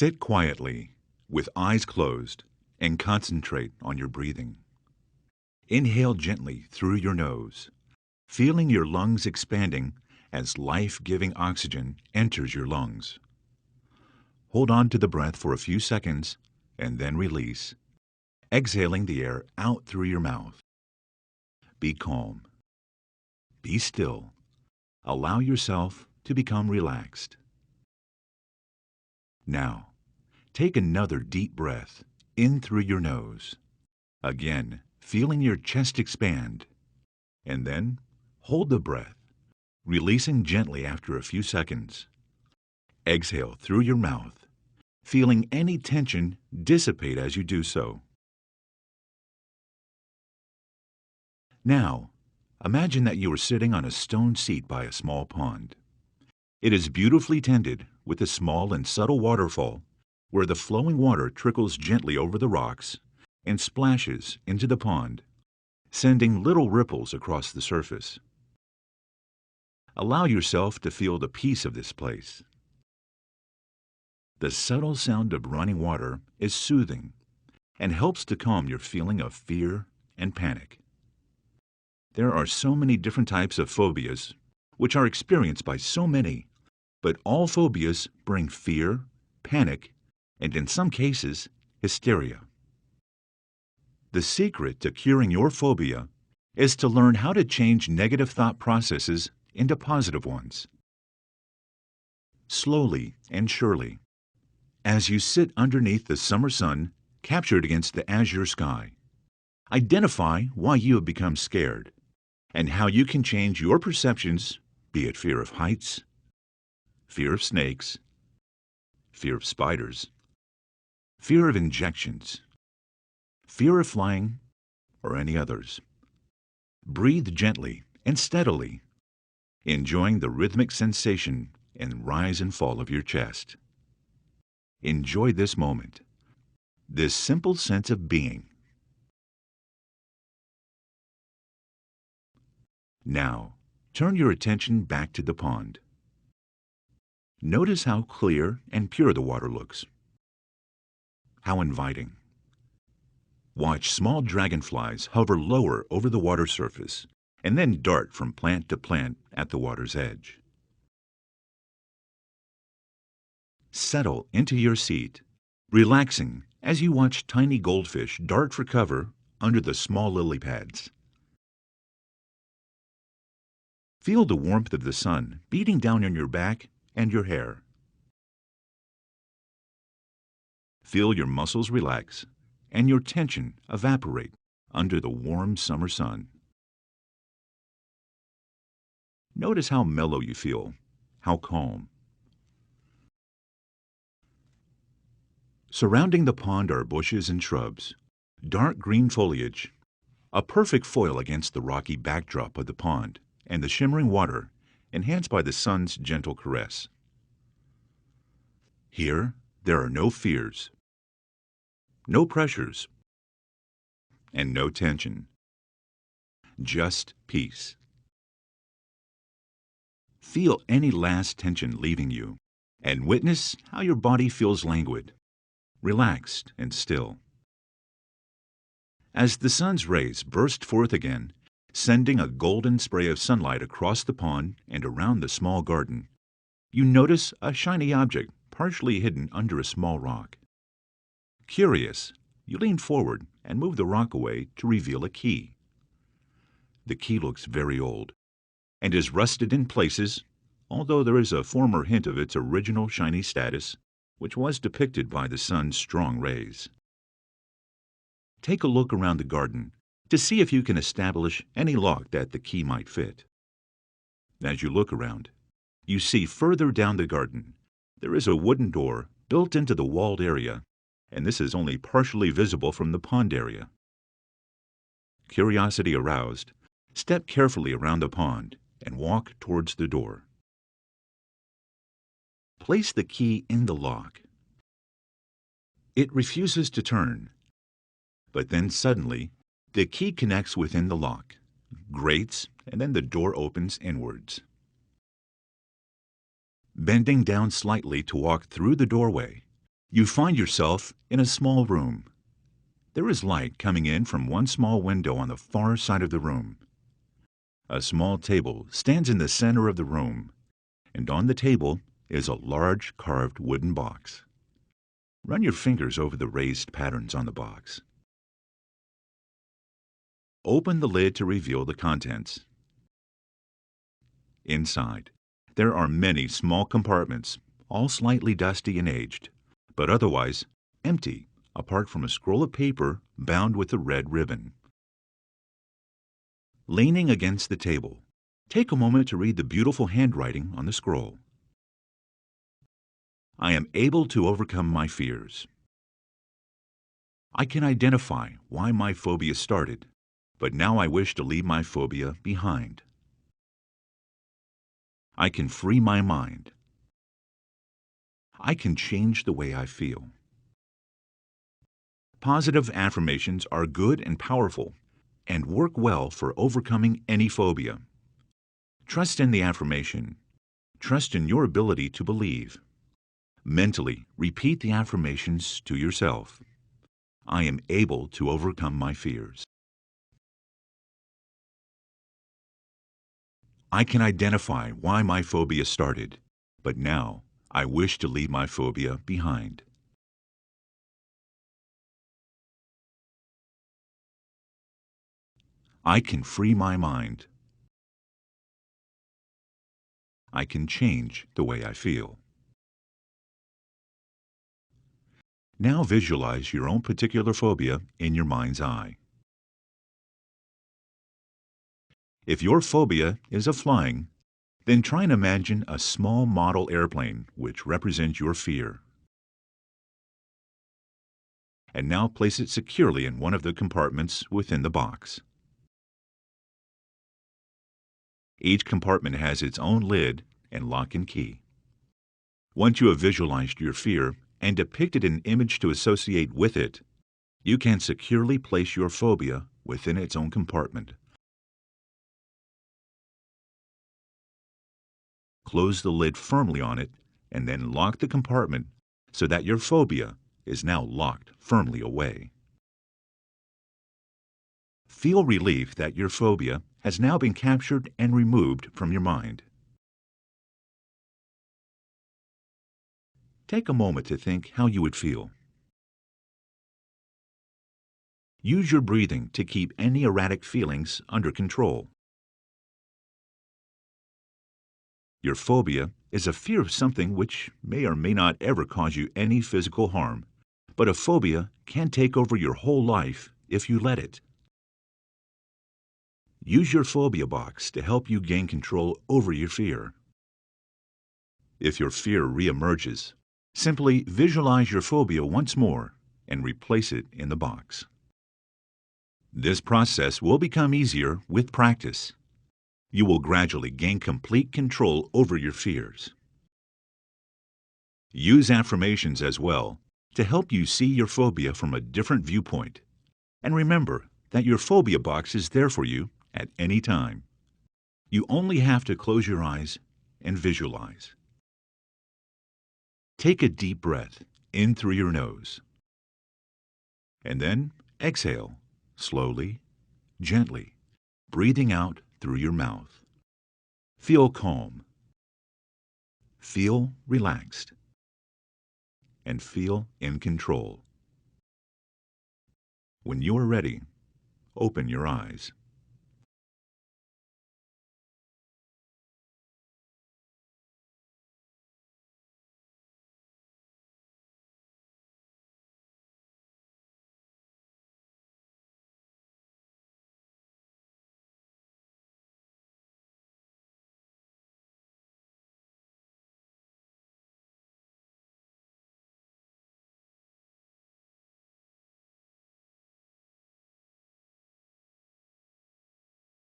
Sit quietly, with eyes closed, and concentrate on your breathing. Inhale gently through your nose, feeling your lungs expanding as life-giving oxygen enters your lungs. Hold on to the breath for a few seconds and then release, exhaling the air out through your mouth. Be calm. Be still. Allow yourself to become relaxed. Now, take another deep breath in through your nose, again feeling your chest expand, and then hold the breath, releasing gently after a few seconds. Exhale through your mouth, feeling any tension dissipate as you do so. Now, imagine that you are sitting on a stone seat by a small pond. It is beautifully tended with a small and subtle waterfall where the flowing water trickles gently over the rocks and splashes into the pond, sending little ripples across the surface. Allow yourself to feel the peace of this place. The subtle sound of running water is soothing and helps to calm your feeling of fear and panic. There are so many different types of phobias, which are experienced by so many, but all phobias bring fear, panic, and in some cases, hysteria. The secret to curing your phobia is to learn how to change negative thought processes into positive ones. Slowly and surely, as you sit underneath the summer sun captured against the azure sky, identify why you have become scared and how you can change your perceptions, be it fear of heights, fear of snakes, fear of spiders, fear of injections, fear of flying, or any others. Breathe gently and steadily, enjoying the rhythmic sensation and rise and fall of your chest. Enjoy this moment, this simple sense of being. Now, turn your attention back to the pond. Notice how clear and pure the water looks. How inviting. Watch small dragonflies hover lower over the water surface and then dart from plant to plant at the water's edge. Settle into your seat, relaxing as you watch tiny goldfish dart for cover under the small lily pads. Feel the warmth of the sun beating down on your back and your hair. Feel your muscles relax and your tension evaporate under the warm summer sun. Notice how mellow you feel, how calm. Surrounding the pond are bushes and shrubs, dark green foliage, a perfect foil against the rocky backdrop of the pond and the shimmering water enhanced by the sun's gentle caress. Here, there are no fears, no pressures, and no tension. Just peace. Feel any last tension leaving you, and witness how your body feels languid, relaxed, and still. As the sun's rays burst forth again, sending a golden spray of sunlight across the pond and around the small garden, you notice a shiny object partially hidden under a small rock. Curious, you lean forward and move the rock away to reveal a key. The key looks very old and is rusted in places, although there is a former hint of its original shiny status, which was depicted by the sun's strong rays. Take a look around the garden to see if you can establish any lock that the key might fit. As you look around, you see further down the garden there is a wooden door built into the walled area, and this is only partially visible from the pond area. Curiosity aroused, step carefully around the pond and walk towards the door. Place the key in the lock. It refuses to turn, but then suddenly the key connects within the lock, grates, and then the door opens inwards. Bending down slightly to walk through the doorway, You find yourself in a small room. There is light coming in from one small window on the far side of the room. A small table stands in the center of the room, and on the table is a large carved wooden box. Run your fingers over the raised patterns on the box. Open the lid to reveal the contents. Inside, there are many small compartments, all slightly dusty and aged, but otherwise empty, apart from a scroll of paper bound with a red ribbon. Leaning against the table, take a moment to read the beautiful handwriting on the scroll. I am able to overcome my fears. I can identify why my phobia started, but now I wish to leave my phobia behind. I can free my mind. I can change the way I feel. Positive affirmations are good and powerful and work well for overcoming any phobia. Trust in the affirmation. Trust in your ability to believe. Mentally, repeat the affirmations to yourself. I am able to overcome my fears. I can identify why my phobia started, but now I wish to leave my phobia behind. I can free my mind. I can change the way I feel. Now visualize your own particular phobia in your mind's eye. If your phobia is of flying, then try and imagine a small model airplane which represents your fear. And now place it securely in one of the compartments within the box. Each compartment has its own lid and lock and key. Once you have visualized your fear and depicted an image to associate with it, you can securely place your phobia within its own compartment. Close the lid firmly on it and then lock the compartment so that your phobia is now locked firmly away. Feel relief that your phobia has now been captured and removed from your mind. Take a moment to think how you would feel. Use your breathing to keep any erratic feelings under control. Your phobia is a fear of something which may or may not ever cause you any physical harm, but a phobia can take over your whole life if you let it. Use your phobia box to help you gain control over your fear. If your fear reemerges, simply visualize your phobia once more and replace it in the box. This process will become easier with practice. You will gradually gain complete control over your fears. Use affirmations as well to help you see your phobia from a different viewpoint. And remember that your phobia box is there for you at any time. You only have to close your eyes and visualize. Take a deep breath in through your nose. And then exhale slowly, gently, breathing out through your mouth. Feel calm. Feel relaxed. And feel in control. When you are ready, open your eyes.